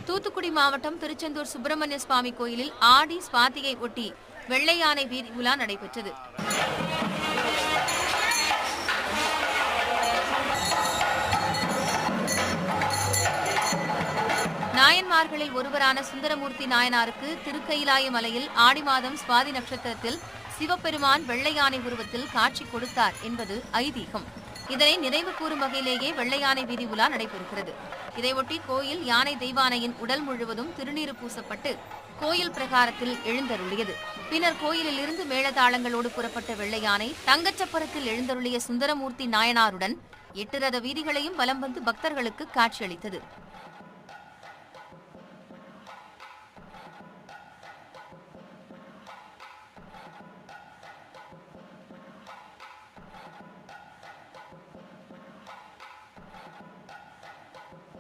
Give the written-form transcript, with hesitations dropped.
தூத்துக்குடி மாவட்டம் திருச்செந்தூர் சுப்பிரமணிய சுவாமி கோயிலில் ஆடி சுவாதியை ஒட்டி வெள்ளை யானை வீதி உலா நடைபெற்றது. நாயன்மார்களில் ஒருவரான சுந்தரமூர்த்தி நாயனாருக்கு திருக்கயிலாய மலையில் ஆடி மாதம் சுவாதி நட்சத்திரத்தில் சிவபெருமான் வெள்ளை யானை உருவத்தில் காட்சி கொடுத்தார் என்பது ஐதீகம். இதனை நினைவு கூறும் வகையிலேயே வெள்ளை யானை வீதி உலா நடைபெறுகிறது. இதையொட்டி கோயில் யானை தெய்வானையின் உடல் முழுவதும் திருநீறு பூசப்பட்டு கோயில் பிரகாரத்தில் எழுந்தருளியது. பின்னர் கோயிலில் இருந்து மேளதாளங்களோடு புறப்பட்ட வெள்ளை யானை தங்கச்சப்பரத்தில் எழுந்தருளிய சுந்தரமூர்த்தி நாயனாருடன் 8 ரத வீதிகளையும் வலம் வந்து பக்தர்களுக்கு காட்சியளித்தது.